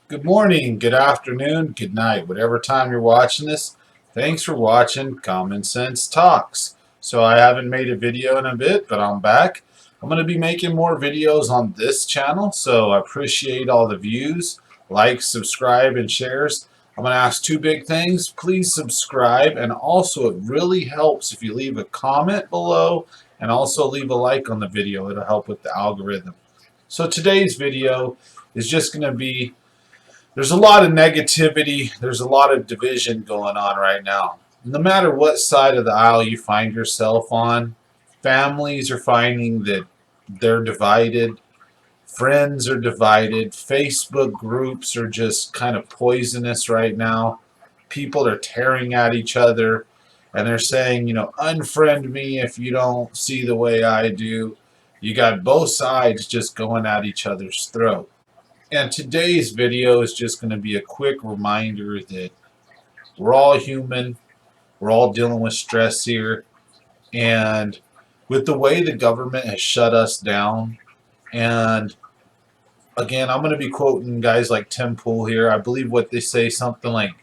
Good morning, good afternoon, good night, whatever time you're watching this. Thanks for watching Common Sense Talks. So I haven't made a video in a bit, but I'm back. I'm going to be making more videos on this channel, so I appreciate all the views, likes, subscribe, and shares. I'm going to ask two big things. Please subscribe, and also it really helps if you leave a comment below and also leave a like on the video. It'll help with the algorithm. So today's video is just going to be there's a lot of negativity, there's a lot of division going on right now. No matter what side of the aisle you find yourself on, families are finding that they're divided, friends are divided, Facebook groups are just kind of poisonous right now. People are tearing at each other and they're saying, unfriend me if you don't see the way I do. You got both sides just going at each other's throat. And today's video is just going to be a quick reminder that we're all human, we're all dealing with stress here, and with the way the government has shut us down, and again, I'm going to be quoting guys like Tim Pool here. I believe what they say, something like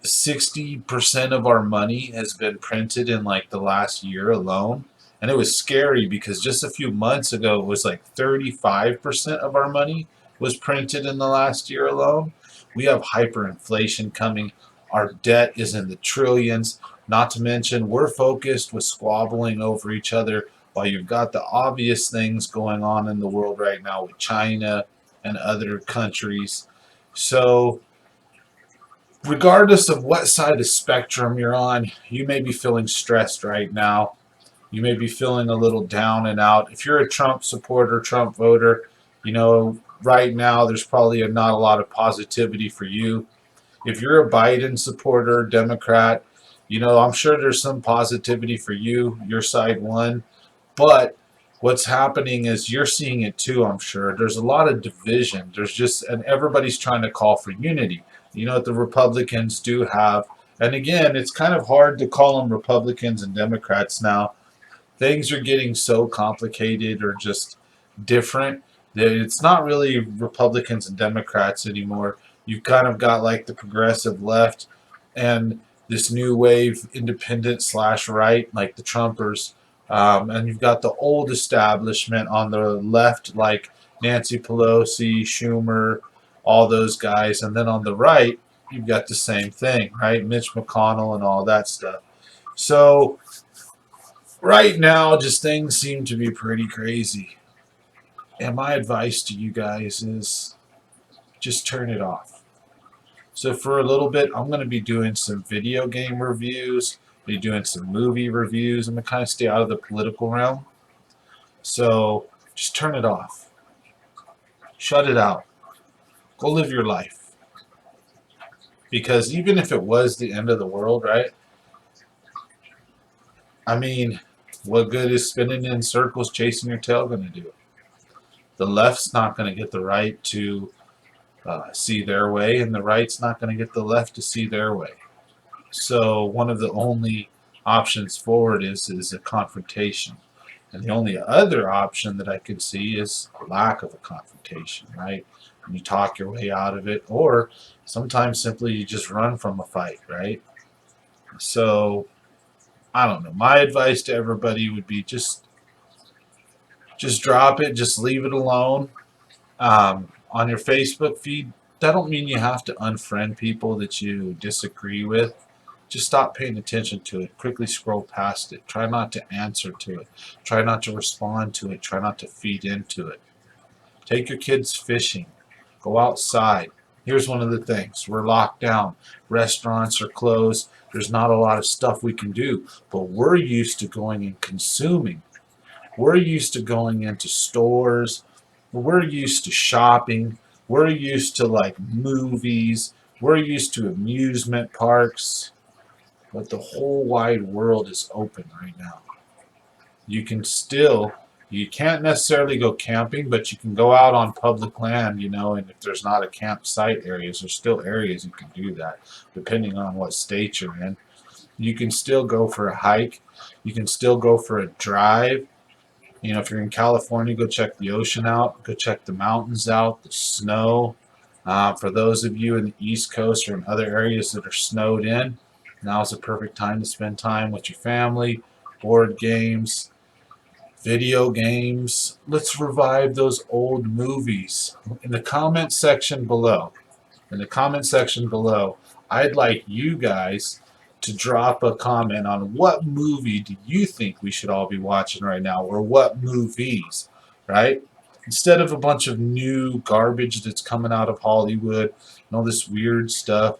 60% of our money has been printed in like the last year alone. And it was scary because just a few months ago, it was like 35% of our money was printed in the last year alone. We have hyperinflation coming. Our debt is in the trillions. Not to mention, we're focused with squabbling over each other while you've got the obvious things going on in the world right now with China and other countries. So, regardless of what side of the spectrum you're on, you may be feeling stressed right now. You may be feeling a little down and out. If you're a Trump supporter, Trump voter, right now there's probably not a lot of positivity for you. If you're a Biden supporter, Democrat, I'm sure there's some positivity for you. Your side won. But what's happening is you're seeing it too, I'm sure. There's a lot of division. And everybody's trying to call for unity. You know what the Republicans do have. And again, it's kind of hard to call them Republicans and Democrats now. Things are getting so complicated or just different that it's not really Republicans and Democrats anymore. You've kind of got like the progressive left and this new wave independent slash right, like the Trumpers. And you've got the old establishment on the left, like Nancy Pelosi, Schumer, all those guys. And then on the right, you've got the same thing, right? Mitch McConnell and all that stuff. So right now, just things seem to be pretty crazy. And my advice to you guys is just turn it off. So for a little bit, I'm going to be doing some video game reviews, be doing some movie reviews. I'm going to kind of stay out of the political realm. So just turn it off. Shut it out. Go live your life. Because even if it was the end of the world, right? I mean, what good is spinning in circles chasing your tail going to do? The left's not going to get the right to see their way, and the right's not going to get the left to see their way. So one of the only options forward is a confrontation. And the only other option that I could see is a lack of a confrontation, right? And you talk your way out of it, or sometimes simply you just run from a fight, right? So I don't know. My advice to everybody would be just drop it, just leave it alone. On your Facebook feed, that don't mean you have to unfriend people that you disagree with. Just stop paying attention to it. Quickly scroll past it. Try not to answer to it. Try not to respond to it. Try not to feed into it. Take your kids fishing. Go outside. Here's one of the things. We're locked down. Restaurants are closed. There's not a lot of stuff we can do. But we're used to going and consuming. We're used to going into stores. We're used to shopping. We're used to like movies. We're used to amusement parks. But the whole wide world is open right now. You can still, you can't necessarily go camping, but you can go out on public land, and if there's not a campsite areas, there's still areas you can do that, depending on what state you're in. You can still go for a hike. You can still go for a drive. If you're in California, go check the ocean out, go check the mountains out, the snow. For those of you in the East Coast or in other areas that are snowed in, now's the perfect time to spend time with your family, board games, video games. Let's revive those old movies. In the comment section below, in the comment section below, I'd like you guys to drop a comment on what movie do you think we should all be watching right now, or what movies, right? Instead of a bunch of new garbage that's coming out of Hollywood and all this weird stuff,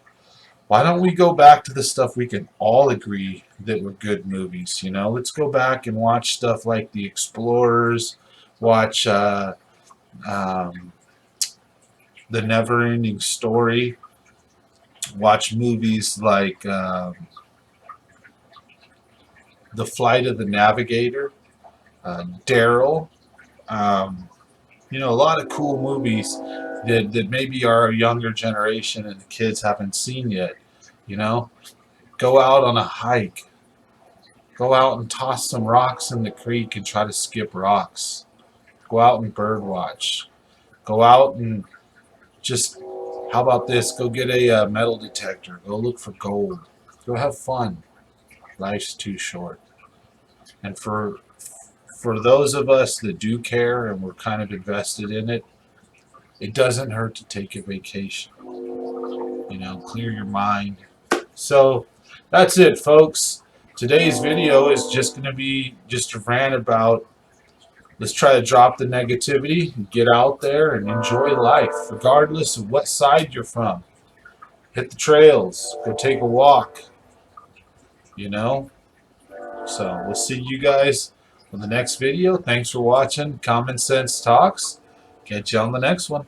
why don't we go back to the stuff we can all agree that were good movies? You know, let's go back and watch stuff like The Explorers, watch um, The Never Ending Story, watch movies like The Flight of the Navigator, Daryl. Um, you know, a lot of cool movies that maybe our younger generation and the kids haven't seen yet. You know, go out on a hike, go out and toss some rocks in the creek and try to skip rocks. Go out and bird watch. Go out and just, how about this? Go get a metal detector. Go look for gold. Go have fun. Life's too short. And for those of us that do care and we're kind of invested in it, it doesn't hurt to take a vacation. You know, clear your mind. So that's it, folks. Today's video is just going to be just a rant about, let's try to drop the negativity and get out there and enjoy life, regardless of what side you're from. Hit the trails, go take a walk, you know. So we'll see you guys on the next video. Thanks for watching Common Sense Talks. Catch you on the next one.